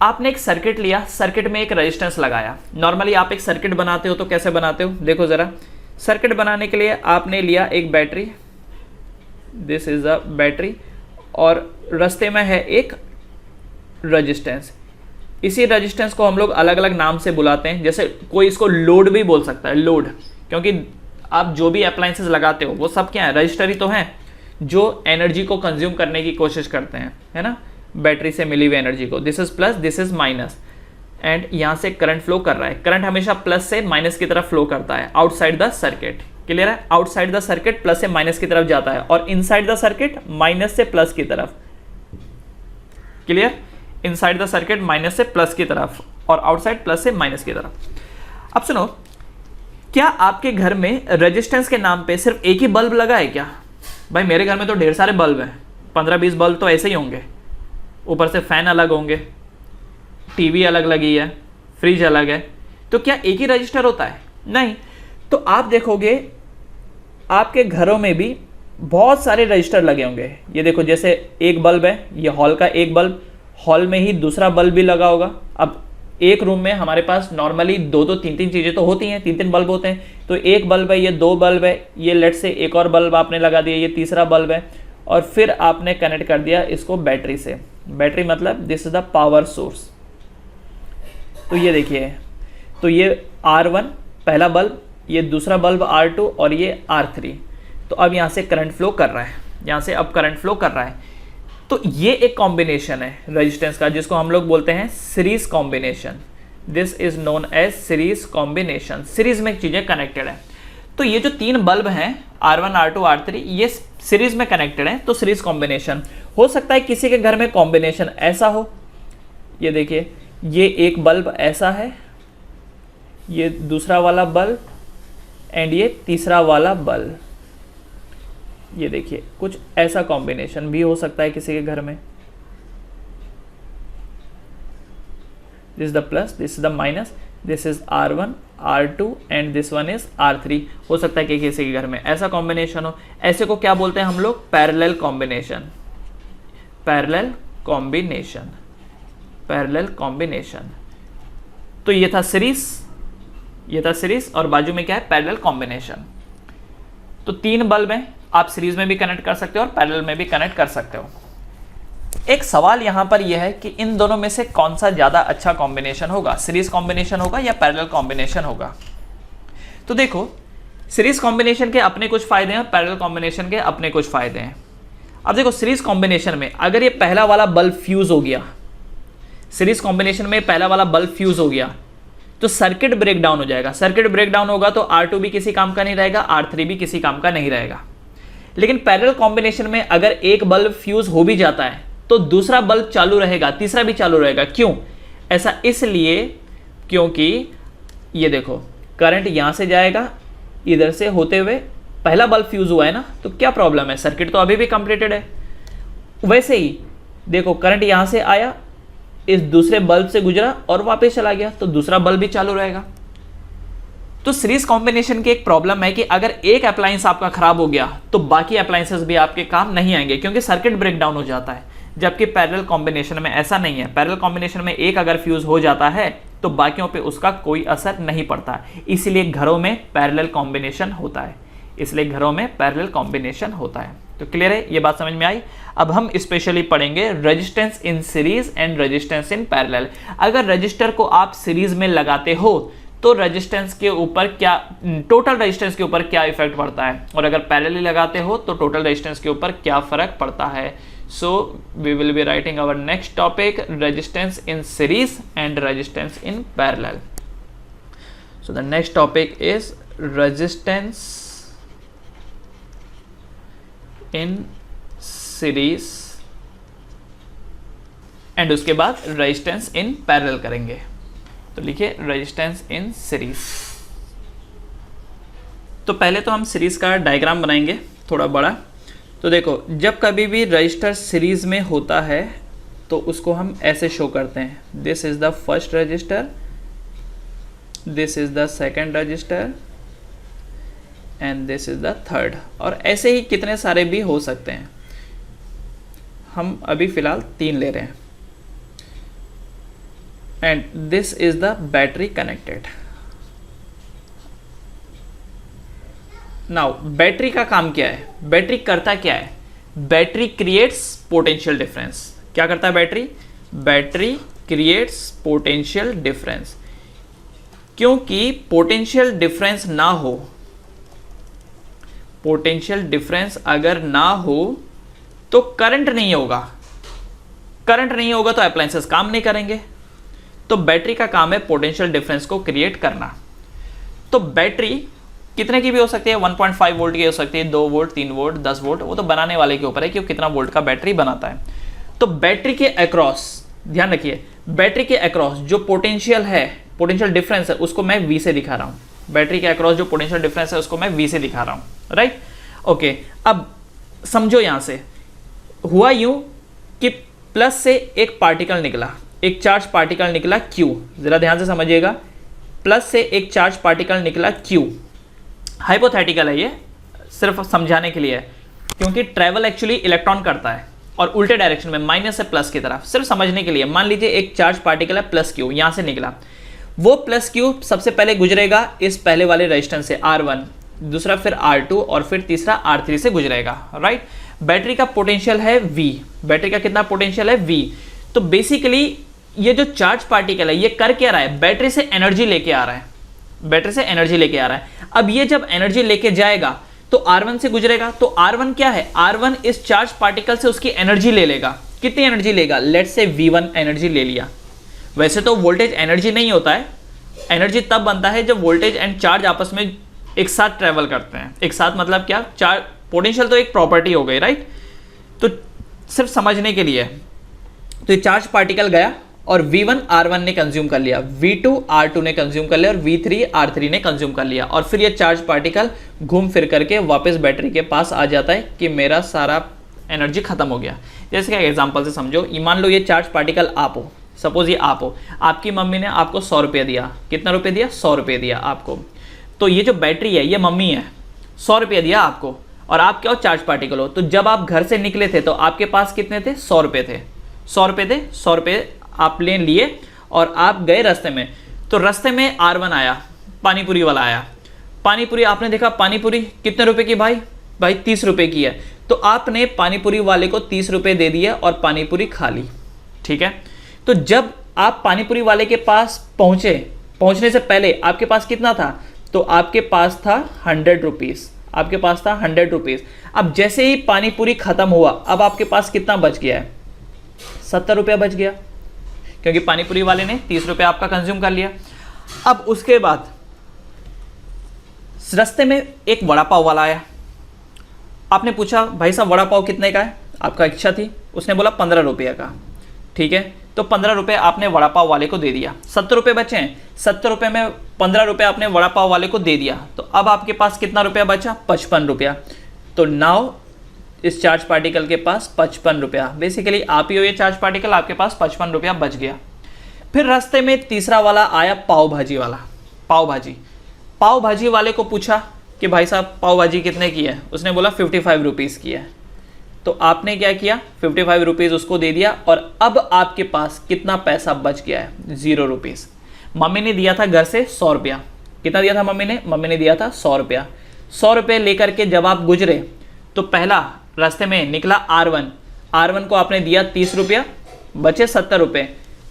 आपने एक सर्किट लिया, सर्किट में एक रेजिस्टेंस लगाया। नॉर्मली आप एक सर्किट बनाते हो तो कैसे बनाते हो, देखो ज़रा। सर्किट बनाने के लिए आपने लिया एक battery, this is a battery, और रास्ते में है एक रेजिस्टेंस। इसी रेजिस्टेंस को हम लोग अलग अलग नाम से बुलाते हैं, जैसे कोई इसको लोड भी बोल सकता है, लोड, क्योंकि आप जो भी अप्लायंसेस लगाते हो वो सब क्या है, रजिस्टर ही तो हैं, जो एनर्जी को कंज्यूम करने की कोशिश करते हैं, है ना, बैटरी से मिली हुई एनर्जी को। This is plus, this is minus, and यहाँ से करंट फ्लो कर रहा है। करंट हमेशा प्लस से माइनस की तरफ फ्लो करता है आउटसाइड द सर्किट, क्लियर है। आउटसाइड द सर्किट प्लस से माइनस की तरफ जाता है, और इनसाइड द सर्किट माइनस से प्लस की तरफ, clear. Inside the circuit minus से प्लस की तरफ, और आउटसाइड प्लस से माइनस की तरफ। अब सुनो, क्या आपके घर में रेजिस्टेंस के नाम पे सिर्फ एक ही बल्ब लगा है क्या? भाई मेरे घर में तो ढेर सारे बल्ब हैं, 15-20 बल्ब तो ऐसे ही होंगे, ऊपर से फैन अलग होंगे, टीवी अलग लगी है, फ्रिज अलग है, तो क्या एक ही रजिस्टर होता है? नहीं। तो आप देखोगे आपके घरों में भी बहुत सारे रजिस्टर लगे होंगे। ये देखो, जैसे एक बल्ब है, ये हॉल का एक बल्ब, हॉल में ही दूसरा बल्ब भी लगा होगा। अब एक रूम में हमारे पास नॉर्मली 2-2, 3-3 चीज़ें तो होती हैं, 3-3 बल्ब होते हैं। तो एक बल्ब है, ये 2 बल्ब है, ये लेट से एक और बल्ब आपने लगा दिया, ये तीसरा बल्ब है, और फिर आपने कनेक्ट कर दिया इसको बैटरी से। बैटरी मतलब this is the power source. तो ये देखिए, तो ये R1 पहला बल्ब, ये दूसरा बल्ब R2, और ये R3। तो अब यहाँ से करंट फ्लो कर रहा है, यहाँ से अब करंट फ्लो कर रहा है। तो ये एक कॉम्बिनेशन है रेजिस्टेंस का, जिसको हम लोग बोलते हैं series combination. This is known as series combination. Series में चीज़ें कनेक्टेड है। तो ये जो 3 बल्ब हैं R1, R2, R3, ये सीरीज में कनेक्टेड है, तो सीरीज कॉम्बिनेशन। हो सकता है किसी के घर में कॉम्बिनेशन ऐसा हो, ये देखिए, ये एक बल्ब ऐसा है, ये दूसरा वाला बल्ब, एंड ये तीसरा वाला बल्ब, ये देखिए, कुछ ऐसा कॉम्बिनेशन भी हो सकता है किसी के घर में। This is the plus, this is the minus, this is R1, R2 and this one is R3। हो सकता है कि किसी के घर में ऐसा कॉम्बिनेशन हो। ऐसे को क्या बोलते हैं हम लोग? Parallel combination. Parallel combination, parallel combination. तो ये था सीरीज, ये था सीरीज, और बाजू में क्या है? Parallel combination. तो 3 बल्ब हैं, आप सीरीज में भी कनेक्ट कर सकते हो और पैरेलल में भी कनेक्ट कर सकते हो। एक सवाल यहां पर यह है कि इन दोनों में से कौन सा ज्यादा अच्छा कॉम्बिनेशन होगा, सीरीज कॉम्बिनेशन होगा या पैरेलल कॉम्बिनेशन होगा? तो देखो, सीरीज कॉम्बिनेशन के अपने कुछ फायदे हैं और पैरेलल कॉम्बिनेशन के अपने कुछ फायदे हैं। अब देखो, सीरीज कॉम्बिनेशन में अगर ये पहला वाला बल्ब फ्यूज हो गया, सीरीज कॉम्बिनेशन में पहला वाला बल्ब फ्यूज हो गया, तो सर्किट ब्रेक डाउन हो जाएगा। सर्किट ब्रेक डाउन होगा तो R2 भी किसी काम का नहीं रहेगा, R3 भी किसी काम का नहीं रहेगा। लेकिन पैरेलल कॉम्बिनेशन में अगर एक बल्ब फ्यूज हो भी जाता है तो दूसरा बल्ब चालू रहेगा, तीसरा भी चालू रहेगा। क्यों? ऐसा इसलिए क्योंकि ये देखो, करंट यहां से जाएगा इधर से होते हुए, पहला बल्ब फ्यूज हुआ है ना, तो क्या प्रॉब्लम है? सर्किट तो अभी भी कंप्लीटेड है। वैसे ही देखो, करंट यहां से आया, इस दूसरे बल्ब से गुजरा और वापस चला गया, तो दूसरा बल्ब भी चालू रहेगा। तो सीरीज कॉम्बिनेशन की एक प्रॉब्लम है कि अगर एक अप्लायंस आपका खराब हो गया तो बाकी अप्लायंसेस भी आपके काम नहीं आएंगे, क्योंकि सर्किट ब्रेक डाउन हो जाता है। जबकि पैरेलल कॉम्बिनेशन में ऐसा नहीं है। पैरेलल कॉम्बिनेशन में एक अगर फ्यूज हो जाता है तो बाकियों पे उसका कोई असर नहीं पड़ता, इसीलिए घरों में पैरेलल कॉम्बिनेशन होता है। इसलिए घरों में पैरेलल कॉम्बिनेशन होता है। तो क्लियर है, ये बात समझ में आई? अब हम स्पेशली पढ़ेंगे resistance in series and resistance in parallel. अगर रजिस्टर को आप सीरीज में लगाते हो तो रेजिस्टेंस के ऊपर क्या, टोटल रेजिस्टेंस के ऊपर क्या इफेक्ट पड़ता है, और अगर पैरेलली लगाते हो तो टोटल रेजिस्टेंस के ऊपर क्या फर्क पड़ता है। So we will be writing our next topic, resistance in series and resistance in parallel. So the next topic is resistance in series and उसके बाद रेजिस्टेंस इन पैरेलल करेंगे। तो लिखिए रेजिस्टेंस इन सीरीज। तो पहले तो हम सीरीज का डायग्राम बनाएंगे थोड़ा बड़ा। तो देखो, जब कभी भी रजिस्टर सीरीज में होता है तो उसको हम ऐसे शो करते हैं, this is the first resistor, this is the second register and this is the third. और ऐसे ही कितने सारे भी हो सकते हैं, हम अभी फिलहाल 3 ले रहे हैं। And this is the battery connected. Now battery का काम क्या है, बैटरी करता क्या है, बैटरी क्रिएट्स पोटेंशियल डिफरेंस। क्या करता है battery, battery creates potential difference. क्योंकि पोटेंशियल डिफरेंस ना हो, पोटेंशियल डिफरेंस अगर ना हो तो करंट नहीं होगा, करंट नहीं होगा तो अप्लायंसेस काम नहीं करेंगे। तो बैटरी का काम है पोटेंशियल डिफरेंस को क्रिएट करना। तो बैटरी कितने की भी हो सकती है, 1.5 वोल्ट की हो सकती है, 2 वोल्ट, 3 वोल्ट, 10 वोल्ट, वो तो बनाने वाले के ऊपर है कि वो कितना वोल्ट का बैटरी बनाता है। तो बैटरी के अक्रॉस, ध्यान रखिए, बैटरी के अक्रॉस जो पोटेंशियल है, पोटेंशियल डिफरेंस है, उसको मैं V से दिखा रहा हूं। बैटरी के अक्रॉस जो पोटेंशियल डिफरेंस है उसको मैं V से दिखा रहा हूं, राइट। ओके, अब समझो यहां से हुआ यूं कि प्लस से एक पार्टिकल निकला, एक चार्ज पार्टिकल निकला Q। जरा ध्यान से समझिएगा, प्लस से एक चार्ज पार्टिकल निकला Q। हाइपोथेटिकल है ये, सिर्फ समझाने के लिए है, क्योंकि ट्रैवल एक्चुअली इलेक्ट्रॉन करता है और उल्टे डायरेक्शन में, माइनस से प्लस की तरफ, सिर्फ समझने के लिए। मान लीजिए एक चार्ज पार्टिकल है प्लस Q, यहां से निकला, वो प्लस Q सबसे पहले गुजरेगा इस पहले वाले रेजिस्टेंस से R1, दूसरा फिर R2 और फिर तीसरा R3 से गुजरेगा, राइट। बैटरी का पोटेंशियल है V, बैटरी का कितना पोटेंशियल है V। तो बेसिकली ये जो चार्ज पार्टिकल है ये कर क्या रहा है, बैटरी से एनर्जी लेके आ रहा है, बैटरी से एनर्जी लेके आ रहा है। अब ये जब एनर्जी लेके जाएगा तो R1 से गुजरेगा, तो R1 क्या है, R1 इस चार्ज पार्टिकल से उसकी एनर्जी ले लेगा। कितनी एनर्जी लेगा, लेट्स से V1 एनर्जी ले लिया। वैसे तो वोल्टेज एनर्जी नहीं होता है, एनर्जी तब बनता है जब वोल्टेज एंड चार्ज आपस में एक साथ ट्रेवल करते हैं। एक साथ मतलब क्या, चार्ज पोटेंशियल तो एक प्रॉपर्टी हो गई, राइट। तो सिर्फ समझने के लिए, तो ये चार्ज पार्टिकल गया और V1 R1 ने कंज्यूम कर लिया, V2 R2 ने कंज्यूम कर लिया और V3 R3 ने कंज्यूम कर लिया, और फिर ये चार्ज पार्टिकल घूम फिर करके वापस बैटरी के पास आ जाता है कि मेरा सारा एनर्जी खत्म हो गया। जैसे कि एग्जांपल से समझो, मान लो ये चार्ज पार्टिकल आप हो, सपोज ये आप हो, आपकी मम्मी ने आपको 100 रुपये दिया। कितना रुपये दिया, 100 रुपये दिया आपको। तो ये जो बैटरी है ये मम्मी है, 100 रुपये दिया आपको, और आप क्या हो, चार्ज पार्टिकल हो। तो जब आप घर से निकले थे तो आपके पास कितने थे, 100 रुपये थे, 100 रुपये थे, 100 रुपये आप ले लिए और आप गए रास्ते में। तो रास्ते में R1 आया, पानीपुरी वाला आया, पानीपुरी आपने देखा, पानीपुरी कितने रुपए की भाई, भाई 30 रुपए की है। तो आपने पानीपुरी वाले को 30 रुपए दे दिया और पानीपुरी खा ली, ठीक है। तो जब आप पानीपुरी वाले के पास पहुंचे, पहुंचने से पहले आपके पास कितना था, तो आपके पास था 100 रुपीज़, आपके पास था 100 रुपीज़। अब जैसे ही पानीपुरी खत्म हुआ, अब आपके पास कितना बच गया है, 70 रुपया बच गया, क्योंकि पानीपुरी वाले ने 30 रुपये आपका कंज्यूम कर लिया। अब उसके बाद रास्ते में एक वड़ा पाव वाला आया, आपने पूछा भाई साहब वड़ा पाव कितने का है, आपका इच्छा थी, उसने बोला 15 रुपये का, ठीक है। तो 15 रुपये आपने वड़ा पाव वाले को दे दिया, 70 रुपये बचे हैं, 70 रुपये में 15 रुपये आपने वड़ा पाव वाले को दे दिया। तो अब आपके पास कितना रुपया बचा, 55 रुपया। तो नाउ इस चार्ज पार्टिकल के पास 55 रुपया, बेसिकली आप ही हो ये चार्ज पार्टिकल, आपके पास 55 रुपया बच गया। फिर रास्ते में तीसरा वाला आया, पाव भाजी वाला, पाव भाजी। पाव भाजी वाले को पूछा कि भाई साहब पाव भाजी कितने की है, उसने बोला 55 रुपीज़ की है। तो आपने क्या किया, 55 रुपीज़ उसको दे दिया, और अब आपके पास कितना पैसा बच गया है, 0 रुपीज़। मम्मी ने दिया था घर से 100 रुपया, कितना दिया था मम्मी ने दिया था 100 रुपया। 100 रुपये लेकर के जब आप गुजरे तो पहला रास्ते में निकला R1 को आपने दिया 30 रुपया, बचे 70 रुपये।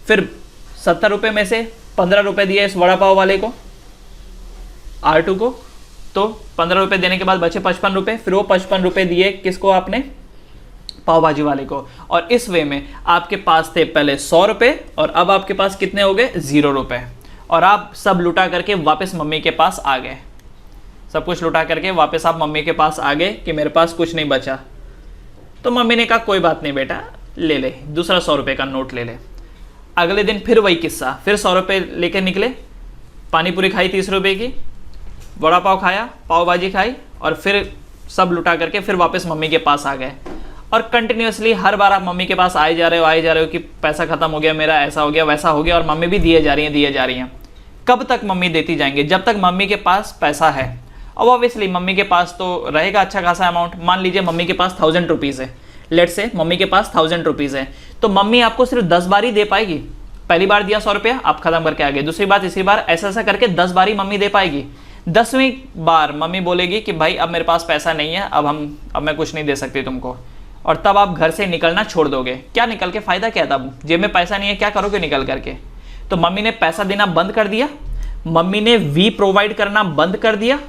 फिर 70 रुपये में से 15 रुपये दिए इस वड़ा पाव वाले को, R2 को, तो 15 रुपये देने के बाद बचे 55 रुपये। फिर वो 55 रुपये दिए किसको, आपने पाव भाजी वाले को। और इस वे में आपके पास थे पहले 100 रुपये और अब आपके पास कितने हो गए, 0 रुपये। और आप सब लुटा करके वापस मम्मी के पास आ गए, सब कुछ लुटा करके वापस आप मम्मी के पास आ गए कि मेरे पास कुछ नहीं बचा। तो मम्मी ने कहा कोई बात नहीं बेटा, ले ले, दूसरा 100 रुपये का नोट ले ले। अगले दिन फिर वही किस्सा, फिर 100 रुपये लेकर निकले, पानीपुरी खाई 30 रुपये की, वड़ा पाव खाया, पाव भाजी खाई, और फिर सब लुटा करके फिर वापस मम्मी के पास आ गए। और कंटिन्यूसली हर बार आप मम्मी के पास आए जा रहे हो कि पैसा खत्म हो गया मेरा, ऐसा हो गया वैसा हो गया, और मम्मी भी दिए जा रही हैं। कब तक मम्मी देती जाएंगे, जब तक मम्मी के पास पैसा है। अब ऑब्वियसली मम्मी के पास तो रहेगा अच्छा खासा अमाउंट। मान लीजिए मम्मी के पास 1000 रुपीज़ है, लेट्स से मम्मी के पास 1000 रुपीज़ है, तो मम्मी आपको सिर्फ 10 बार ही दे पाएगी, पहली बार दिया 100 रुपया, आप खत्म करके आ गए। दूसरी बार, तीसरी बार, ऐसा ऐसा करके 10 बार ही मम्मी दे पाएगी। 10वीं बार मम्मी बोलेगी कि भाई अब मेरे पास पैसा नहीं है, अब मैं कुछ नहीं दे सकती तुमको, और तब आप घर से निकलना छोड़ दोगे। क्या निकल के फायदा क्या? तब जेब में पैसा नहीं है, क्या करोगे निकल करके? तो मम्मी ने पैसा देना बंद कर दिया, मम्मी ने वी प्रोवाइड करना बंद कर दिया,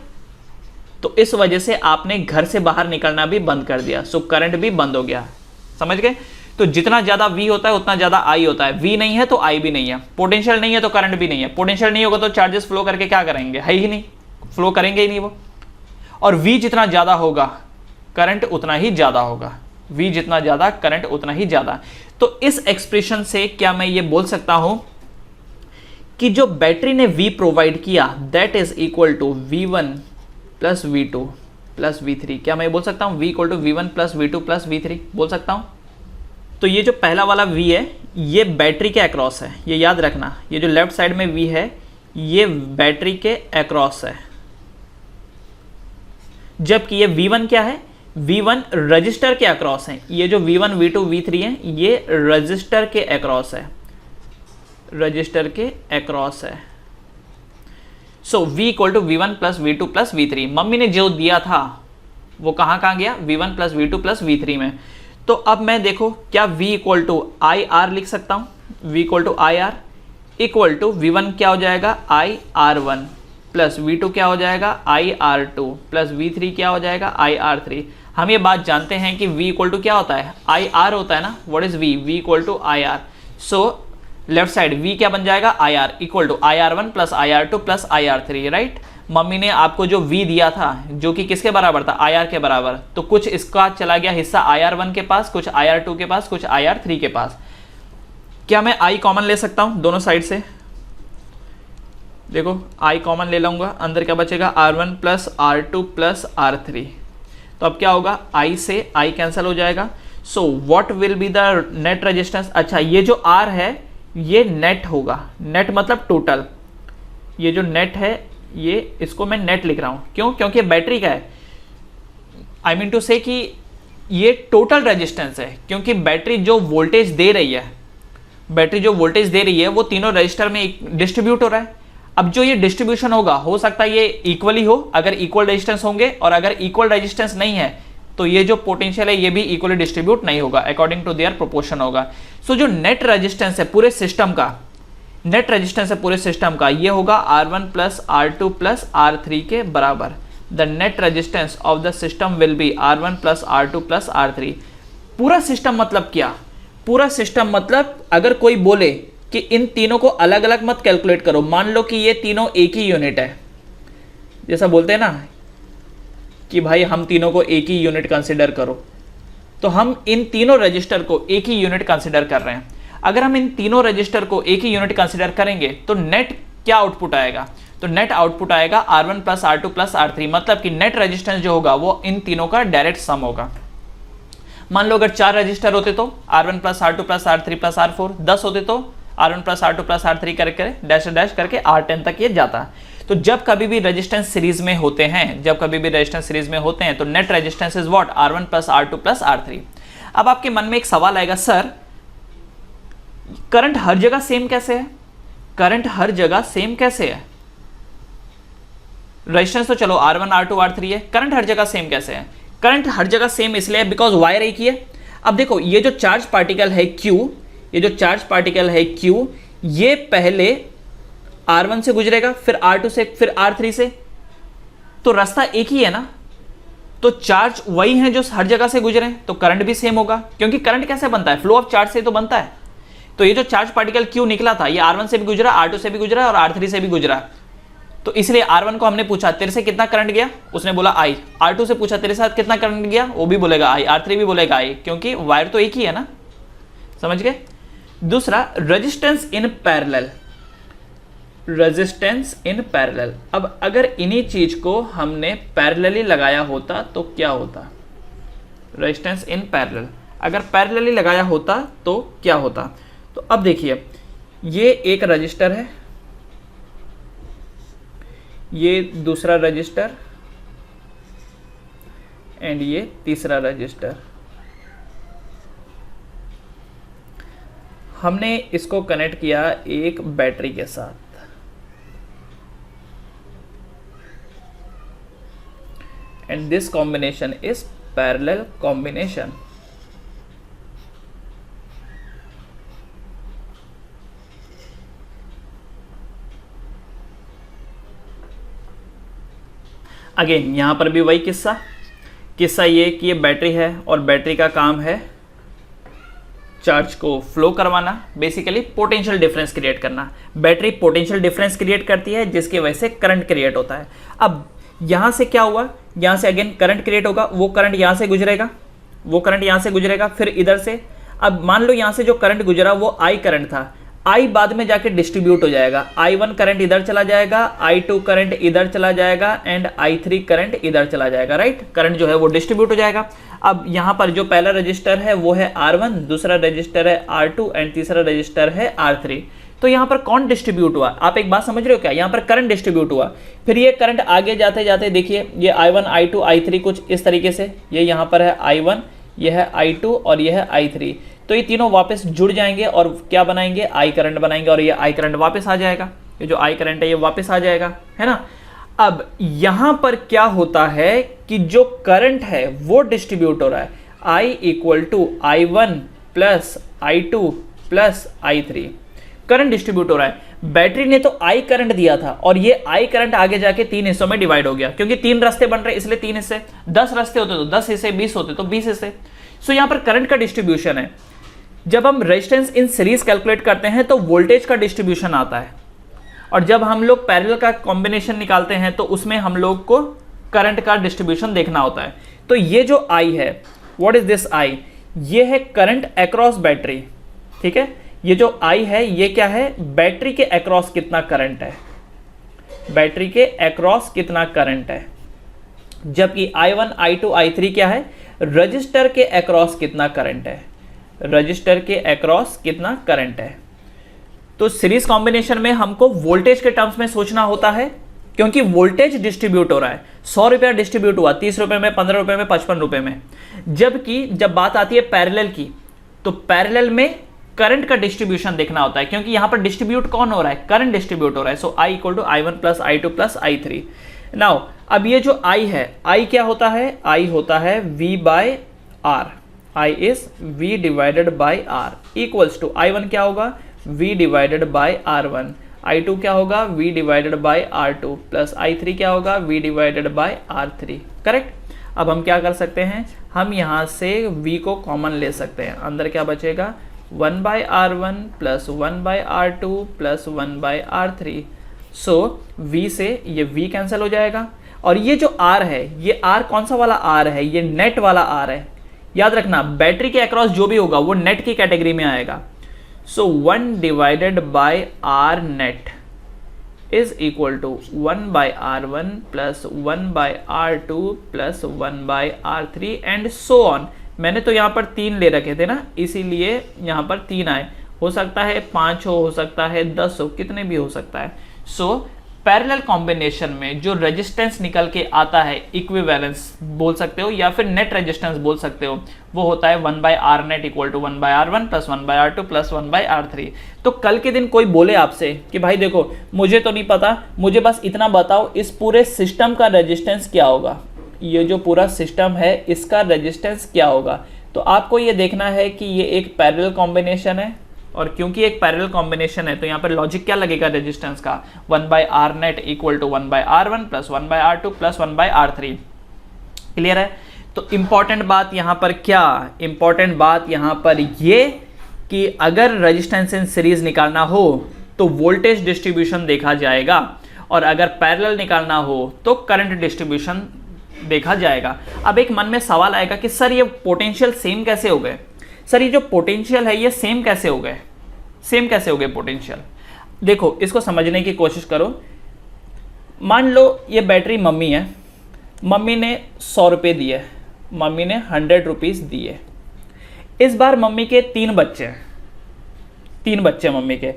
तो इस वजह से आपने घर से बाहर निकलना भी बंद कर दिया। सो करंट भी बंद हो गया। समझ गए? तो जितना ज्यादा वी होता है उतना ज्यादा आई होता है। वी नहीं है तो आई भी नहीं है, पोटेंशियल नहीं है तो करंट भी नहीं है। पोटेंशियल नहीं होगा तो चार्जेस फ्लो करके क्या करेंगे? है ही नहीं, फ्लो करेंगे ही नहीं वो। और वी जितना ज्यादा होगा करंट उतना ही ज्यादा होगा, वी जितना ज्यादा करंट उतना ही ज्यादा। तो इस एक्सप्रेशन से क्या मैं ये बोल सकता हूं कि जो बैटरी ने वी प्रोवाइड किया that is equal to V1 plus V2 plus V3। क्या मैं ये बोल सकता हूं V equal to V1 plus V2 plus V3 बोल सकता हूं? तो ये जो पहला वाला V है ये बैटरी के अक्रॉस है, ये याद रखना। ये जो लेफ्ट साइड में V है ये बैटरी के अक्रॉस है, जबकि ये V1 क्या है? V1 रजिस्टर के अक्रॉस है। ये जो V1 V2 V3 है ये रजिस्टर के अक्रॉस है, रजिस्टर के अक्रॉस है। So V equal to V1 plus V2 plus V3। Mummy ने जो दिया था वो कहाँ गया? V1 plus V2 plus V3 में। तो अब मैं देखो क्या V इक्वल टू IR लिख सकता हूँ? V equal to IR equal to V1 क्या हो जाएगा? IR1 प्लस V2 क्या हो जाएगा? IR2 प्लस V3 क्या हो जाएगा? IR3। हम ये बात जानते हैं कि V इक्वल टू क्या होता है? IR होता है ना। What is V? V equal to IR। So left side V क्या बन जाएगा? IR equal to IR1 plus IR2 plus IR3, right. Mummy ने आपको जो V दिया था जो कि किसके बराबर था? IR के बराबर, तो कुछ इसका चला गया हिस्सा IR1 के पास, कुछ IR2 के पास, कुछ IR3 के पास। क्या मैं I कॉमन ले सकता हूं दोनों साइड से? देखो I कॉमन ले लूंगा, अंदर क्या बचेगा? R1 plus R2 plus R3। तो अब क्या होगा? I से I कैंसिल हो जाएगा। So what will be the net resistance? अच्छा ये जो R है ये नेट होगा, नेट मतलब टोटल। ये जो नेट है ये इसको मैं नेट लिख रहा हूं, क्यों? क्योंकि बैटरी का है। आई मीन टू से कि ये टोटल रेजिस्टेंस है, क्योंकि बैटरी जो वोल्टेज दे रही है, बैटरी जो वोल्टेज दे रही है वो तीनों रजिस्टर में डिस्ट्रीब्यूट हो रहा है। अब जो ये डिस्ट्रीब्यूशन होगा हो सकता है ये इक्वली हो, अगर इक्वल रेजिस्टेंस होंगे, और अगर इक्वल रेजिस्टेंस नहीं है तो ये जो पोटेंशियल है ये भी इक्वली डिस्ट्रीब्यूट नहीं होगा, अकॉर्डिंग टू देयर प्रोपोर्शन होगा। सो जो नेट रेजिस्टेंस है पूरे सिस्टम का, नेट रेजिस्टेंस है पूरे सिस्टम का, ये होगा R1 plus R2 plus R3 के बराबर। The net resistance of the system will be R1 plus R2 plus R3। पूरा सिस्टम मतलब क्या? पूरा सिस्टम मतलब अगर कोई बोले कि इन तीनों को अलग अलग मत कैलकुलेट करो, मान लो कि ये तीनों एक ही यूनिट है, जैसा बोलते हैं ना कि भाई हम तीनों को एक ही यूनिट कंसिडर करो, तो हम इन तीनों रजिस्टर को एक ही यूनिट कंसिडर कर रहे हैं। अगर हम इन तीनों रजिस्टर को एक ही यूनिट कंसिडर करेंगे तो नेट क्या आउटपुट आएगा? तो नेट आउटपुट आएगा R1 plus R2 plus R3, मतलब कि नेट रेजिस्टेंस जो होगा वो इन तीनों का डायरेक्ट सम होगा। मान लो अगर 4 रजिस्टर होते तो R1 plus R2 plus R3 plus R4, 10 होते तो R1 plus R2 plus R3 करके डैश डैश करके R10 तक ये जाता। तो जब कभी भी रेजिस्टेंस सीरीज में होते हैं, जब कभी भी रेजिस्टेंस सीरीज में होते हैं तो net resistance is what? R1 plus R2 plus R3। अब आपके मन में एक सवाल आएगा, सर करंट हर जगह सेम कैसे है? करंट हर जगह सेम कैसे है? रेजिस्टेंस तो चलो R1 R2 R3 है, करंट हर जगह सेम कैसे है? करंट हर जगह सेम इसलिए बिकॉज वायर एक ही है। अब देखो ये जो चार्ज पार्टिकल है Q, ये जो चार्ज पार्टिकल है Q, ये पहले R1 से गुजरेगा, फिर R2 से, फिर R3 से, तो रास्ता एक ही है ना। तो चार्ज वही है जो हर जगह से गुजरे, तो करंट भी सेम होगा, क्योंकि करंट कैसे बनता है? फ्लो ऑफ चार्ज से तो बनता है। तो ये जो चार्ज पार्टिकल Q निकला था ये R1 से भी गुजरा, R2 से भी गुजरा और R3 से भी गुजरा। तो इसलिए R1 को हमने पूछा तेरे से कितना करंट गया, उसने बोला I। R2 से पूछा तेरे साथ कितना करंट गया, वो भी बोलेगा I। R3 भी बोलेगा I, क्योंकि वायर तो एक ही है ना। समझ गए? दूसरा resistance in parallel, resistance in parallel. अब अगर इन्हीं चीज को हमने पैरेलली लगाया होता तो क्या होता? रेजिस्टेंस इन पैरेलल, अगर पैरेलली लगाया होता तो क्या होता? तो अब देखिए ये एक रजिस्टर है, ये दूसरा रजिस्टर एंड ये तीसरा रजिस्टर। हमने इसको कनेक्ट किया एक बैटरी के साथ, and this combination is parallel combination. Again यहां पर भी वही किस्सा ये कि ये बैटरी है और बैटरी का काम है चार्ज को फ्लो करवाना, बेसिकली पोटेंशियल डिफरेंस क्रिएट करना। बैटरी पोटेंशियल डिफरेंस क्रिएट करती है जिसकी वजह से करंट क्रिएट होता है। अब यहां से क्या हुआ, यहां से अगेन करंट क्रिएट होगा, वो करंट यहां से गुजरेगा, फिर इधर से। अब मान लो यहां से जो करंट गुजरा वो आई करंट था, आई बाद में जाके डिस्ट्रीब्यूट हो जाएगा, I1 करंट इधर चला जाएगा, I2 करंट इधर चला जाएगा एंड I3 करंट इधर चला जाएगा, राइट। करंट जो है वो डिस्ट्रीब्यूट हो जाएगा। अब यहां पर जो पहला रजिस्टर है वो है R1, दूसरा रजिस्टर है R2 एंड तीसरा रजिस्टर है R3। तो यहां पर कौन डिस्ट्रीब्यूट हुआ, आप एक बात समझ रहे हो क्या, यहां पर करंट डिस्ट्रीब्यूट हुआ। फिर ये करंट आगे जाते जाते देखिए ये I1 I2 I3 कुछ इस तरीके से, ये यहां पर है I1, ये है I2 और ये है I3। तो ये तीनों वापस जुड़ जाएंगे और क्या बनाएंगे, आई करंट बनाएंगे, और ये आई करंट वापस आ जाएगा, ये जो आई करंट है ये वापस आ जाएगा, है ना। अब यहां पर क्या होता है कि जो करंट है वो डिस्ट्रीब्यूट हो रहा है, I equal to I1 plus I2 plus I3, current distribute हो रहा है। बैटरी ने तो आई करंट दिया था और ये आई करंट आगे जाके 3 हिस्सों में डिवाइड हो गया, क्योंकि 3 रास्ते बन रहे इसलिए 3 हिस्से, 10 रास्ते होते तो 10 हिस्से, 20 होते तो 20 हिस्से। सो यहां पर करंट का डिस्ट्रीब्यूशन है। जब हम रेजिस्टेंस इन सीरीज कैलकुलेट करते हैं तो वोल्टेज का डिस्ट्रीब्यूशन आता है, और जब हम लोग पैरेलल का कॉम्बिनेशन निकालते हैं तो उसमें हम लोग को करंट का डिस्ट्रीब्यूशन देखना होता है। तो ये जो आई है, व्हाट इज दिस आई, ये है करंट अक्रॉस बैटरी, ठीक है। ये जो आई है ये क्या है, बैटरी के अक्रॉस कितना करंट है, बैटरी के अक्रॉस कितना करंट है। जबकि I1 I2 I3 क्या है, रजिस्टर के अक्रॉस कितना करंट है, रजिस्टर के अक्रॉस कितना करंट है। तो सीरीज कॉम्बिनेशन में हमको वोल्टेज के टर्म्स में सोचना होता है, क्योंकि वोल्टेज डिस्ट्रीब्यूट हो रहा है, 100 रुपया डिस्ट्रीब्यूट हुआ, 30 रुपए में, 15 रुपए में, 55 रुपए में। जबकि जब बात आती है पैरेलल की, तो पैरेलल में करंट का डिस्ट्रीब्यूशन देखना होता है, क्योंकि यहां पर डिस्ट्रीब्यूट कौन हो रहा है, करंट डिस्ट्रीब्यूट हो रहा है। So I equal to I1 plus I2 plus I3। Now अब ये जो I है, I क्या होता है, I होता है V by R, I is V divided by R equals to I1 क्या होगा, V divided by R1, I2 क्या होगा, V divided by R2 plus I3 क्या होगा, V divided by R3, correct. अब हम क्या कर सकते हैं, हम यहाँ से V को कॉमन ले सकते हैं, अंदर क्या बचेगा, 1 by R1 plus 1 by R2 plus 1 by R3। So V से ये V कैंसिल हो जाएगा, और ये जो R है, ये R कौन सा वाला R है, ये नेट वाला R है। याद रखना बैटरी के अक्रॉस जो भी होगा वो नेट की कैटेगरी में आएगा। So 1 divided by R net is equal to 1 by R1 plus 1 by R2 plus 1 by R3 and so on. मैंने तो यहाँ पर 3 ले रखे थे ना, इसीलिए यहाँ पर 3 आए, हो सकता है 5 हो सकता है 10 हो, कितने भी हो सकता है। सो पैरेलल कॉम्बिनेशन में जो रेजिस्टेंस निकल के आता है, इक्विवेलेंस बोल सकते हो या फिर नेट रेजिस्टेंस बोल सकते हो, वो होता है 1 by R net equal to 1 by R1 plus 1 by R2 plus 1 by R3। तो कल के दिन कोई बोले आपसे कि भाई देखो मुझे तो नहीं पता, मुझे बस इतना बताओ इस पूरे सिस्टम का रेजिस्टेंस क्या होगा, ये जो पूरा सिस्टम है इसका रेजिस्टेंस क्या होगा, तो आपको ये देखना है कि ये एक पैरेलल कॉम्बिनेशन है, और क्योंकि एक पैरेलल कॉम्बिनेशन है तो यहाँ पर लॉजिक क्या लगेगा रेजिस्टेंस का, 1 by R net equal to 1 by R1 plus 1 by R2 plus 1 by R3। Clear है। तो इंपॉर्टेंट बात यहाँ पर क्या, इंपॉर्टेंट बात यहाँ पर ये कि अगर रेजिस्टेंस इन सीरीज निकालना हो तो वोल्टेज डिस्ट्रीब्यूशन देखा जाएगा, और अगर पैरेलल निकालना हो तो करंट डिस्ट्रीब्यूशन देखा जाएगा। अब एक मन में सवाल आएगा कि सर ये पोटेंशियल सेम कैसे हो गए, सर ये जो पोटेंशियल है ये सेम कैसे हो गए, सेम कैसे हो गए पोटेंशियल। देखो इसको समझने की कोशिश करो। मान लो ये बैटरी मम्मी है, मम्मी ने 100 रुपये दिए, मम्मी ने 100 रुपीज़ दिए। इस बार मम्मी के 3 बच्चे हैं, 3 बच्चे मम्मी के।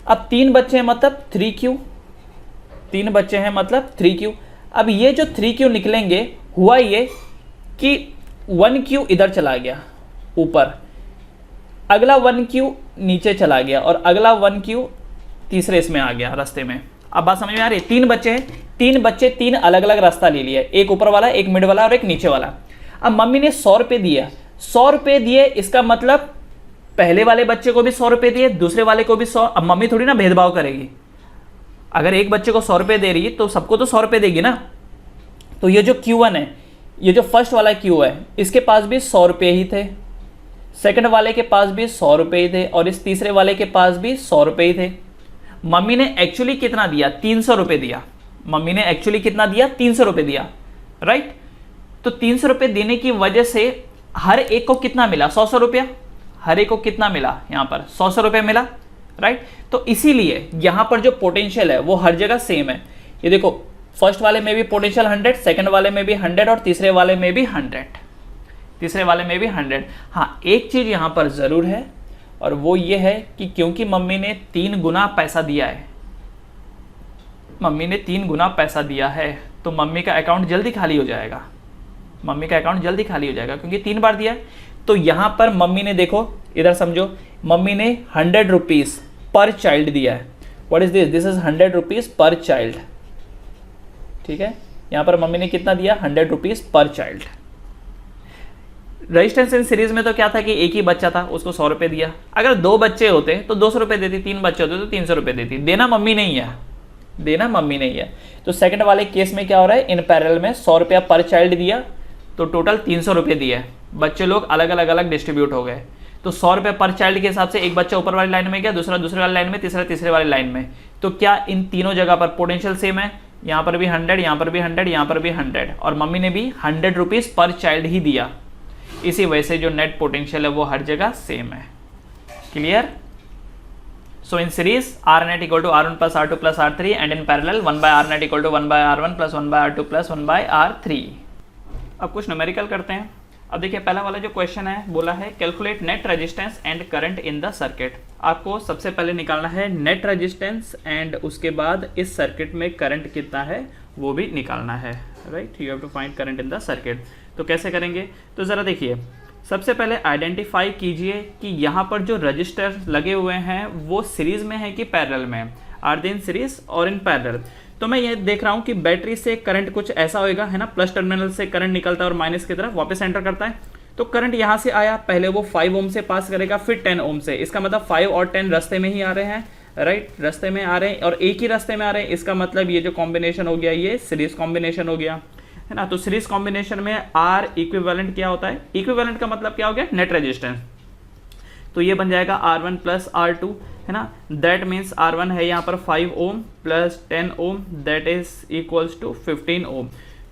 अब 3 बच्चे हैं मतलब 3Q, 3 बच्चे हैं मतलब 3Q। अब ये जो 3Q निकलेंगे, हुआ ये कि 1Q इधर चला गया ऊपर। अगला 1Q नीचे चला गया और अगला 1Q तीसरे इसमें आ गया रास्ते में। अब बात समझ में आ रही है? 3 बच्चे हैं, 3 बच्चे 3 अलग अलग रास्ता ले लिया, एक ऊपर वाला, एक मिड वाला और एक नीचे वाला। अब मम्मी ने 100 रुपये दिया, 100 रुपये दिए, इसका मतलब पहले वाले बच्चे को भी 100 रुपये दिए, दूसरे वाले को भी 100। अब मम्मी थोड़ी ना भेदभाव करेगी, अगर एक बच्चे को 100 रुपये दे रही है तो सबको तो 100 रुपये देगी ना। तो ये जो Q1 है, ये जो फर्स्ट वाला Q है, इसके पास भी 100 रुपये ही थे, सेकंड वाले के पास भी 100 रुपये ही थे और इस तीसरे वाले के पास भी 100 रुपये ही थे। मम्मी ने एक्चुअली कितना दिया? 300 रुपये दिया। मम्मी ने एक्चुअली कितना दिया? 300 रुपये दिया, राइट। तो 300 रुपये देने की वजह से हर एक को कितना मिला? 100 रुपया। हर एक को कितना मिला? यहाँ पर 100 रुपये मिला, राइट। तो इसीलिए यहाँ पर जो पोटेंशियल है वो हर जगह सेम है। ये देखो, फर्स्ट वाले में भी पोटेंशियल 100, सेकंड वाले में भी 100 और तीसरे वाले में भी 100, तीसरे वाले में भी 100। हाँ, एक चीज़ यहाँ पर ज़रूर है और वो ये है कि क्योंकि मम्मी ने 3 गुना पैसा दिया है, मम्मी ने 3 गुना पैसा दिया है, तो मम्मी का अकाउंट जल्दी खाली हो जाएगा। मम्मी का अकाउंट जल्दी खाली हो जाएगा क्योंकि 3 बार दिया है। तो यहाँ पर मम्मी ने, देखो इधर समझो, मम्मी ने 100 रुपीज़ पर चाइल्ड दिया है। What is this? This is 100 rupees पर चाइल्ड, ठीक है। यहाँ पर मम्मी ने कितना दिया? 100 रुपीज़ पर चाइल्ड। रेजिस्टेंस इन सीरीज में तो क्या था कि एक ही बच्चा था, उसको 100 रुपये दिया। अगर 2 बच्चे होते तो 200 रुपये देती, 3 बच्चे होते तो 300 रुपये देती। देना मम्मी नहीं है, देना मम्मी नहीं है। तो सेकंड वाले केस में क्या हो रहा है? इन पैरेलल में 100 रुपया पर चाइल्ड दिया, तो टोटल 300 रुपये दिए। बच्चे लोग अलग अलग डिस्ट्रीब्यूट हो गए। तो 100 रुपये पर चाइल्ड के हिसाब से एक बच्चा ऊपर वाली लाइन में गया, दूसरा दूसरे वाली लाइन में, तीसरा तीसरे वाली लाइन में। तो क्या इन तीनों जगह पर पोटेंशियल सेम है? यहाँ पर भी 100, यहाँ पर भी 100, यहाँ पर भी 100, और मम्मी ने भी 100 रुपीज़ पर चाइल्ड ही दिया। इसी वजह से जो नेट पोटेंशियल है वो हर जगह सेम है। Clear? So in series R net equal to R1 plus R2 plus R3 and in parallel 1/R net equal to 1/R1 plus 1/R2 plus 1/R3। अब कुछ न्यूमेरिकल करते हैं। अब देखिए, पहला वाला जो क्वेश्चन है, बोला है calculate net resistance and current in the circuit. आपको सबसे पहले निकालना है नेट रेजिस्टेंस एंड उसके बाद इस सर्किट में करंट कितना है वो भी निकालना है, right. You have to find current in the circuit. तो कैसे करेंगे? तो ज़रा देखिए, सबसे पहले आइडेंटिफाई कीजिए कि यहाँ पर जो रजिस्टर लगे हुए हैं वो सीरीज में है कि पैरेलल में। आर दे इन सीरीज और इन पैरेलल। तो मैं ये देख रहा हूँ कि बैटरी से करंट कुछ ऐसा होएगा, है ना, प्लस टर्मिनल से करंट निकलता है और माइनस की तरफ वापस एंटर करता है। तो करंट यहाँ से आया, पहले वो 5 ओम से पास करेगा, फिर 10 ओम से। इसका मतलब 5 और 10 रास्ते में ही आ रहे हैं, राइट, रास्ते में आ रहे हैं और एक ही रास्ते में आ रहे हैं। इसका मतलब ये जो कॉम्बिनेशन हो गया ये सीरीज कॉम्बिनेशन हो गया, है ना। तो सीरीज कॉम्बिनेशन में आर इक्विवेलेंट क्या होता है? इक्विवेलेंट का मतलब क्या हो गया? Net resistance. तो ये बन जाएगा R1 प्लस R2, है ना। दैट मीन्स R1 है यहाँ पर 5 ohm plus 10 ohm, that is equals to 15 ohm.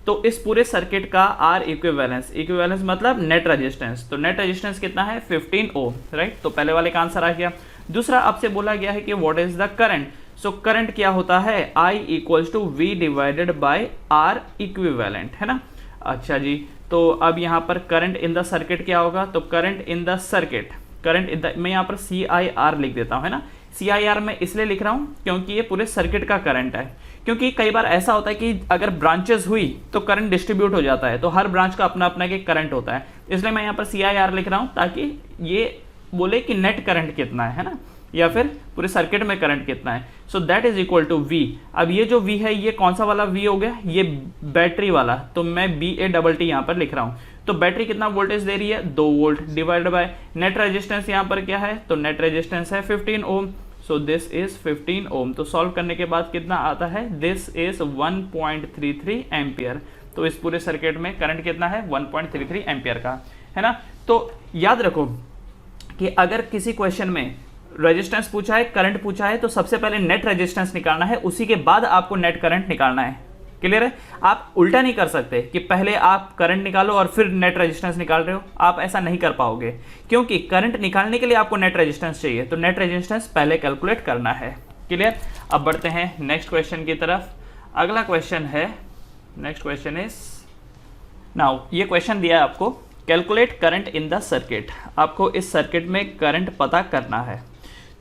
तो इस पूरे सर्किट का R इक्विवेलेंस, इक्विवेलेंस मतलब नेट रेजिस्टेंस। तो नेट रेजिस्टेंस कितना है? 15 ओम, राइट। तो पहले वाले का आंसर आ गया। दूसरा आपसे बोला गया है कि what is the current. So current क्या होता है? I equals to V divided by R equivalent, है ना। अच्छा जी, तो अब यहाँ पर करंट इन द सर्किट क्या होगा? तो current in the circuit, current in the, मैं यहाँ पर CIR लिख देता हूँ, है ना। CIR मैं इसलिए लिख रहा हूँ क्योंकि ये पूरे सर्किट का करंट है। क्योंकि कई बार ऐसा होता है कि अगर ब्रांचेस हुई तो करंट डिस्ट्रीब्यूट हो जाता है, तो हर ब्रांच का अपना अपना एक करंट होता है। इसलिए मैं यहाँ पर CIR लिख रहा हूँ ताकि ये बोले कि नेट करंट कितना है ना, या फिर पूरे सर्किट में करंट कितना है। So that is equal to V। अब ये जो V है ये कौन सा वाला V हो गया? ये बैटरी वाला। तो मैं BATT यहाँ पर लिख रहा हूँ। तो बैटरी कितना वोल्टेज दे रही है? 2 volt divide by net resistance यहाँ पर क्या है? तो नेट रेजिस्टेंस है 15 ohm. So this is 15 ohm. तो सॉल्व करने के बाद कितना आता है? This is 1.33 ampere. तो इस पूरे सर्किट में करंट कितना है? 1.33 एम्पियर का, है ना। तो याद रखो कि अगर किसी क्वेश्चन में रेजिस्टेंस पूछा है, करंट पूछा है, तो सबसे पहले नेट रेजिस्टेंस निकालना है, उसी के बाद आपको नेट करंट निकालना है। क्लियर है? आप उल्टा नहीं कर सकते कि पहले आप करंट निकालो और फिर नेट रेजिस्टेंस निकाल रहे हो। आप ऐसा नहीं कर पाओगे क्योंकि करंट निकालने के लिए आपको नेट रेजिस्टेंस चाहिए, तो नेट रेजिस्टेंस पहले कैलकुलेट करना है। क्लियर? अब बढ़ते हैं नेक्स्ट क्वेश्चन की तरफ। अगला क्वेश्चन है, नेक्स्ट क्वेश्चन इज नाउ, ये क्वेश्चन दिया है आपको, calculate current in the circuit. आपको इस सर्किट में करंट पता करना है।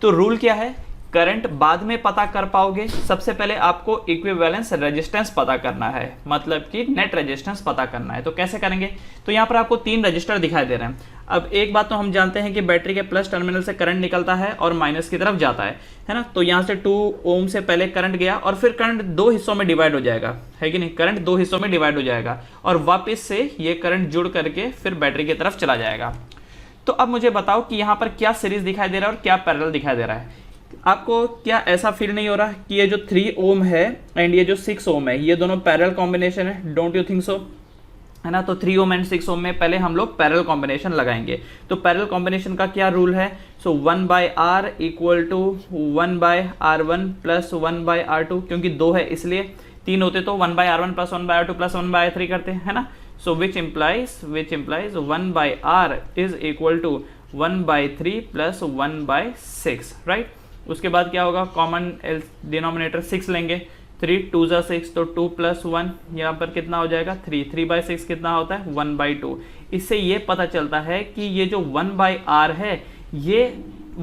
तो रूल क्या है करंट बाद में पता कर पाओगे। सबसे पहले आपको इक्विवेलेंस रेजिस्टेंस पता करना है, मतलब कि नेट रेजिस्टेंस पता करना है। तो कैसे करेंगे? तो यहाँ पर आपको 3 रजिस्टर दिखाई दे रहे हैं। अब एक बात तो हम जानते हैं कि बैटरी के प्लस टर्मिनल से करंट निकलता है और माइनस की तरफ जाता है ना। तो यहाँ से 2 ओम से पहले करंट गया और फिर करंट 2 हिस्सों में डिवाइड हो जाएगा, है कि नहीं? करंट 2 हिस्सों में डिवाइड हो जाएगा और वापस से ये करंट जुड़ करके फिर बैटरी की तरफ चला जाएगा। तो अब मुझे बताओ कि यहाँ पर क्या सीरीज दिखाई दे रहा है और क्या पैरेलल दिखाई दे रहा है। आपको क्या ऐसा फील नहीं हो रहा कि ये जो 3 ओम है एंड ये जो 6 ओम है, ये दोनों पैरेलल कॉम्बिनेशन है? डोंट यू थिंक सो, है ना? तो 3 ओम एंड 6 ओम में पहले हम लोग पैरेलल कॉम्बिनेशन लगाएंगे। तो पैरेलल कॉम्बिनेशन का क्या रूल है? सो 1/R equal to 1/R1 plus 1/R2, क्योंकि 2 है इसलिए, 3 होते तो 1/R1 प्लस 1/R2 प्लस 1/3 करते हैं, है ना। So which implies 1/R is equal to 1/3 plus 1/6, right. उसके बाद क्या होगा? कॉमन डिनोमिनेटर 6 लेंगे, 3 2 ज़ा 6, तो 2 प्लस 1 यहाँ पर कितना हो जाएगा? 3, 3/6 कितना होता है? 1/2। इससे ये पता चलता है कि ये जो 1/R है ये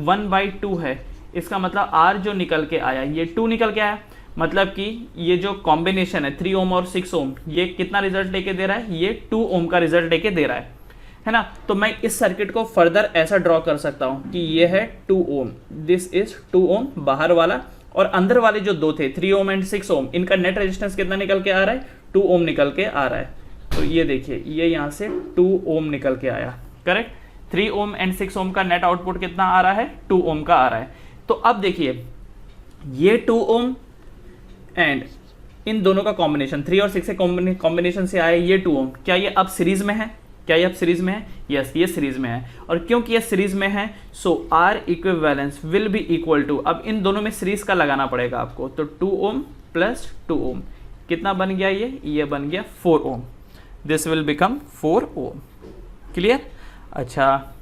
1/2 है। इसका मतलब R जो निकल के आया ये 2 निकल के आया, मतलब कि ये जो कॉम्बिनेशन है 3 ओम और 6 ओम, ये कितना रिजल्ट लेके दे रहा है? ये 2 ओम का रिजल्ट लेके दे रहा है ना। तो मैं इस सर्किट को फर्दर ऐसा ड्रॉ कर सकता हूं कि ये है 2 ओम, दिस इज 2 ओम बाहर वाला, और अंदर वाले जो 2 थे 3 ओम एंड 6 ओम, इनका नेट रेजिस्टेंस कितना निकल के आ रहा है? 2 ओम निकल के आ रहा है। तो ये देखिए, ये यहाँ से 2 ओम निकल के आया, करेक्ट। 3 ओम एंड 6 ओम का नेट आउटपुट कितना आ रहा है? 2 ओम का आ रहा है। तो अब देखिए, ये 2 ओम एंड इन दोनों का कॉम्बिनेशन 3 और 6 के कॉम्बिनेशन से आया ये 2 ओम, क्या ये अब सीरीज में है? क्या ये अब सीरीज में है? यस, ये सीरीज में है। और क्योंकि ये सीरीज में है so R equivalence will be equal to, अब इन दोनों में सीरीज का लगाना पड़ेगा आपको, तो 2 ओम प्लस 2 ओम कितना बन गया? ये बन गया 4 ohm. This will become 4 ohm. Clear? अच्छा,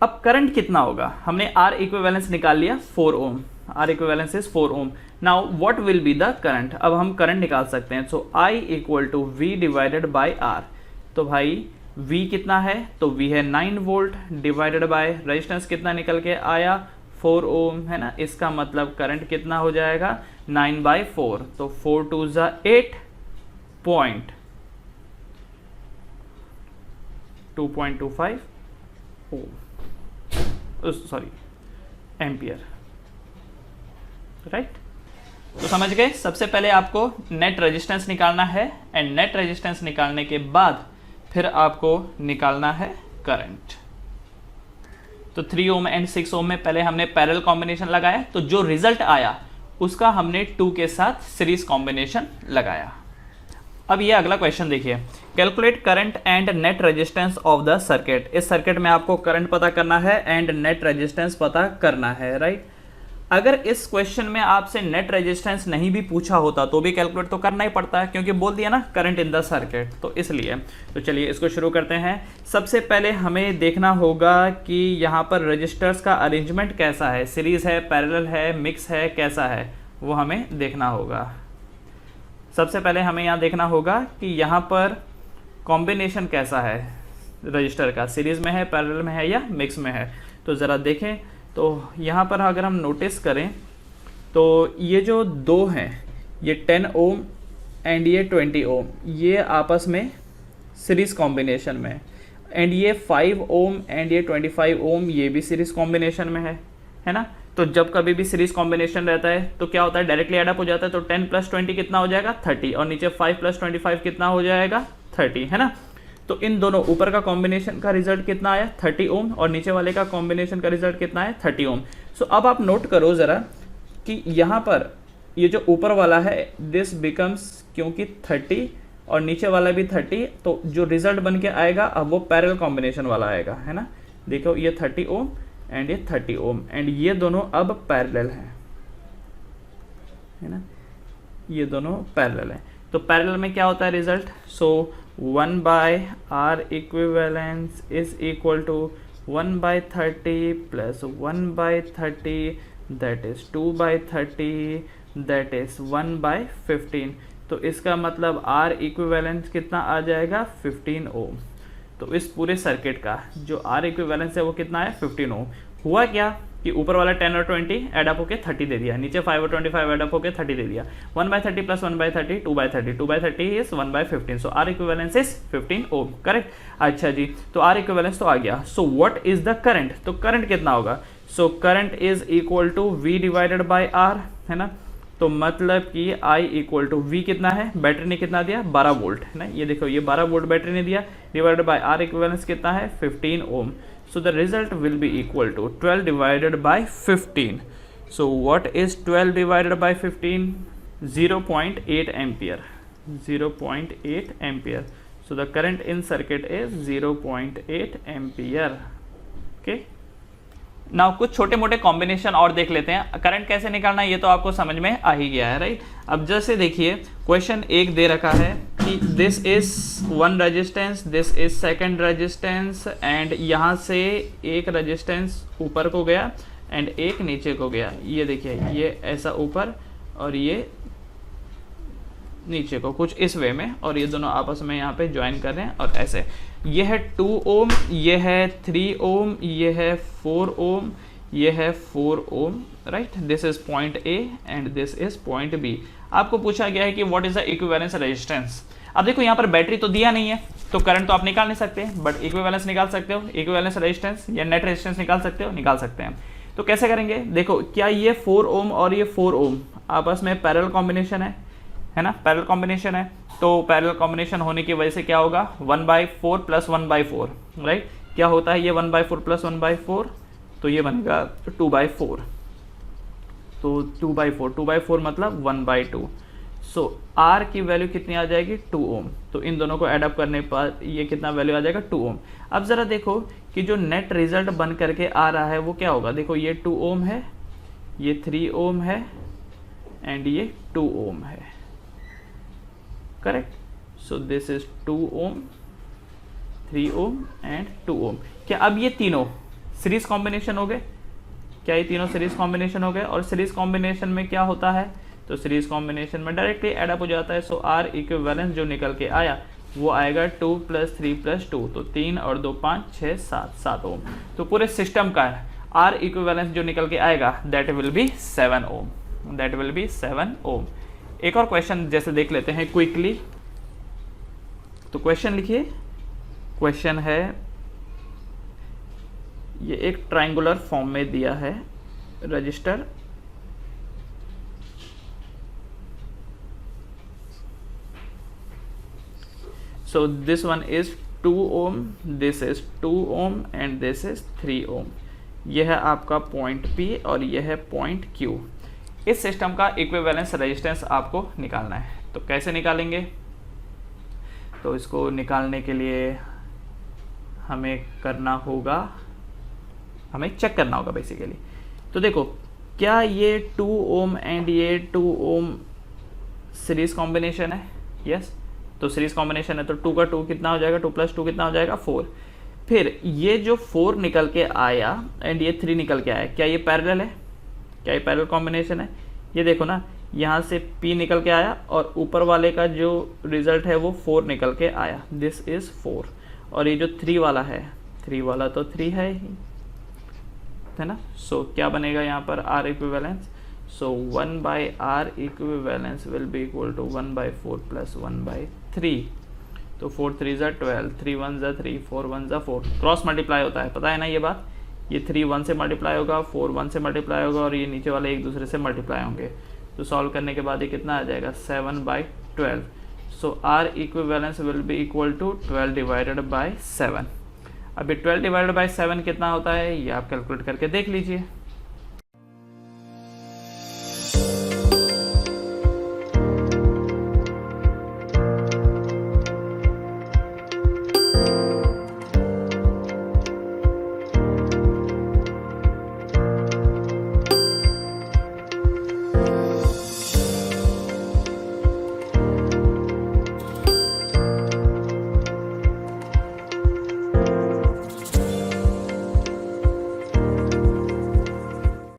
अब करंट कितना होगा? हमने आर इक्विवेलेंस निकाल लिया 4 ओम, R equivalence is 4 ohm. Now what will be the current? अब हम करंट निकाल सकते हैं। So I equal to V divided by R. तो भाई V कितना है? तो V है 9 वोल्ट डिवाइडेड बाय रेजिस्टेंस कितना निकल के आया? 4 ओम, है ना। इसका मतलब करंट कितना हो जाएगा? 9/4, तो 4 2 ज़ा 8 पॉइंट 2.25 ओम, सॉरी एम्पियर, राइट। तो समझ गए? सबसे पहले आपको नेट रेजिस्टेंस निकालना है एंड नेट रेजिस्टेंस निकालने के बाद फिर आपको निकालना है करंट। तो 3 ओम एंड 6 ओम में पहले हमने पैरेलल कॉम्बिनेशन लगाया, तो जो रिजल्ट आया उसका हमने 2 के साथ सीरीज कॉम्बिनेशन लगाया। अब ये अगला क्वेश्चन देखिए, calculate current and net resistance of the circuit. इस सर्किट में आपको करंट पता करना है एंड नेट रेजिस्टेंस पता करना है, राइट। अगर इस क्वेश्चन में आपसे नेट रेजिस्टेंस नहीं भी पूछा होता तो भी कैलकुलेट तो करना ही पड़ता है, क्योंकि बोल दिया ना करंट इन द सर्किट, तो इसलिए। तो चलिए इसको शुरू करते हैं। सबसे पहले हमें देखना होगा कि यहाँ पर रजिस्टर्स का अरेंजमेंट कैसा है, सीरीज है, पैरेलल है, मिक्स है, कैसा है, वो हमें देखना होगा। सबसे पहले हमें यहाँ देखना होगा कि यहाँ पर कॉम्बिनेशन कैसा है रजिस्टर का, सीरीज में है, पैरेलल में है या मिक्स में है। तो ज़रा देखें, तो यहाँ पर अगर हम नोटिस करें तो ये जो 2 हैं, ये 10 ओम एंड ये 20 ओम, ये आपस में सीरीज कॉम्बिनेशन में, एंड ये 5 ओम एंड ये 25 ओम, ये भी सीरीज कॉम्बिनेशन में है ना। तो जब कभी भी सीरीज कॉम्बिनेशन रहता है तो क्या होता है? डायरेक्टली एड अप हो जाता है। तो 10 + 20 कितना हो जाएगा? 30, और नीचे 5 + 25 कितना हो जाएगा? 30, है ना। तो इन दोनों ऊपर का कॉम्बिनेशन का रिजल्ट कितना आया? 30 ओम, और नीचे वाले का कॉम्बिनेशन का रिजल्ट कितना है? 30 ओम। सो अब आप नोट करो ज़रा कि यहाँ पर ये जो ऊपर वाला है दिस बिकम्स, क्योंकि 30 और नीचे वाला भी 30, तो जो रिजल्ट बन के आएगा अब वो पैरेलल कॉम्बिनेशन वाला आएगा, है ना। देखो ये 30 ओम एंड ये 30 ओम, एंड ये दोनों अब पैरेलल हैं, है ना, ये दोनों पैरेलल हैं। तो पैरेलल में क्या होता है result? So 1/R equivalence is equal to 1/30 plus 1/30, that is 2/30, that is 1/15। तो इसका मतलब R equivalence कितना आ जाएगा? 15 ओम। तो इस पूरे सर्किट का जो R equivalence है वो कितना है? 15 ओम। हुआ क्या कि ऊपर वाला 10 और 20 एड अप होकर 30 दे दिया, नीचे 5 और 25 एड अप होकर 30 दे दिया। 1/30 plus 1/30 2/30, 2/30 is 1/15, so R equivalence is 15 ohm, correct. अच्छा जी, तो आर इक्विवेलेंस तो आ गया। सो व्हाट इज द करंट, तो करंट कितना होगा, so current is equal to V divided by R, है ना। तो मतलब कि I इक्वल टू वी कितना है, बैटरी ने कितना दिया 12 वोल्ट, है ना। ये देखो ये 12 वोल्ट बैटरी ने दिया, डिवाइडेड बाय आर इक्विवेलेंस कितना है 15 ohm. So the result will be equal to 12 divided by 15। So what is 12 divided by 15, 0.8 ampere, 0.8 ampere. So the current in circuit is 0.8 ampere, okay. Now कुछ छोटे मोटे combination और देख लेते हैं। Current कैसे निकालना है ये तो आपको समझ में आ ही गया है, राइट। अब जैसे देखिए क्वेश्चन एक दे रखा है कि this is one resistance, this is second resistance, and यहाँ से एक रेजिस्टेंस ऊपर को गया एंड एक नीचे को गया। ये देखिए ये ऐसा ऊपर और ये नीचे को, कुछ इस वे में, और ये दोनों आपस में यहाँ पे ज्वाइन कर रहे हैं और ऐसे। ये है 2 ओम, ये है 3 ओम, ये है 4 ओम, ये है 4 ohm, right. This is point A and this is point B. आपको पूछा गया है कि what is the equivalence resistance. अब देखो यहाँ पर बैटरी तो दिया नहीं है तो करंट तो आप निकाल नहीं सकते, बट इक्विवेलेंस निकाल सकते हो, इक्विवेलेंस रेजिस्टेंस या नेट रेजिस्टेंस निकाल सकते हो, निकाल सकते हैं। तो कैसे करेंगे, देखो क्या ये 4 ओम और ये 4 ओम आपस में पैरेलल कॉम्बिनेशन है ना, पैरेलल कॉम्बिनेशन है। तो पैरेलल कॉम्बिनेशन होने की वजह से क्या होगा 1/4 प्लस 1/4, राइट। क्या होता है ये 1/4 प्लस 1/4, तो ये बनेगा 2/4, तो 2/4 मतलब 1/2। सो आर की वैल्यू कितनी आ जाएगी 2 ओम। तो इन दोनों को एड अप करने पर ये कितना वैल्यू आ जाएगा 2 ओम। अब जरा देखो कि जो नेट रिजल्ट बन करके आ रहा है वो क्या होगा। देखो ये 2 ओम है, ये 3 ओम है एंड ये 2 ओम है, correct. So this is 2 ohm, 3 ohm and 2 ohm. क्या अब ये तीनों सीरीज कॉम्बिनेशन हो गए, क्या ये तीनों सीरीज कॉम्बिनेशन हो गए। और सीरीज कॉम्बिनेशन में क्या होता है, तो सीरीज कॉम्बिनेशन में डायरेक्टली एड अप हो जाता है। सो आर इक्विवेलेंस जो निकल के आया वो आएगा 2 + 3 + 2, तो 3 और 2 5 6 7 ओम। तो पूरे सिस्टम का आर इक्विवेलेंस जो निकल के आएगा that will be 7 ohm, that will be 7 ohm. एक और क्वेश्चन जैसे देख लेते हैं क्विकली। तो क्वेश्चन लिखिए, क्वेश्चन है ये एक ट्रायंगुलर फॉर्म में दिया है resistor, so this one is 2 ohm, this is 2 ohm and this is 3 ohm. यह है आपका पॉइंट P और यह है पॉइंट Q। इस सिस्टम का इक्विवेलेंस रेजिस्टेंस आपको निकालना है। तो कैसे निकालेंगे, तो इसको निकालने के लिए हमें करना होगा, हमें चेक करना होगा बेसिकली। तो देखो क्या ये 2 ओम एंड ये 2 ओम सीरीज कॉम्बिनेशन है, यस। तो सीरीज कॉम्बिनेशन है तो 2 का 2 कितना हो जाएगा, 2 + 2 कितना हो जाएगा 4। फिर ये जो 4 निकल के आया एंड ये 3 निकल के आया, क्या ये पैरेलल है, क्या ये पैरेलल कॉम्बिनेशन है। ये देखो ना यहाँ से P निकल के आया और ऊपर वाले का जो रिजल्ट है वो 4 निकल के आया, दिस इज 4। और ये जो 3 वाला है, 3 वाला तो 3 है ही, है ना। सो क्या बनेगा यहाँ पर R equivalence, so 1/R equivalence will be equal to 1/4 + 1/3। तो 4 3 = 12, 3 1 = 3, 4 1 = 4। क्रॉस मल्टीप्लाई होता है, पता है ना ये बात। ये 3 1 से मल्टीप्लाई होगा, 4 1 से मल्टीप्लाई होगा और ये नीचे वाले एक दूसरे से मल्टीप्लाई होंगे। तो सॉल्व करने के बाद ये कितना आ जाएगा 7/12। So R equivalence will be equal to 12 divided by 7। अभी 12 डिवाइडेड बाय 7 कितना होता है ये आप कैलकुलेट करके देख लीजिए।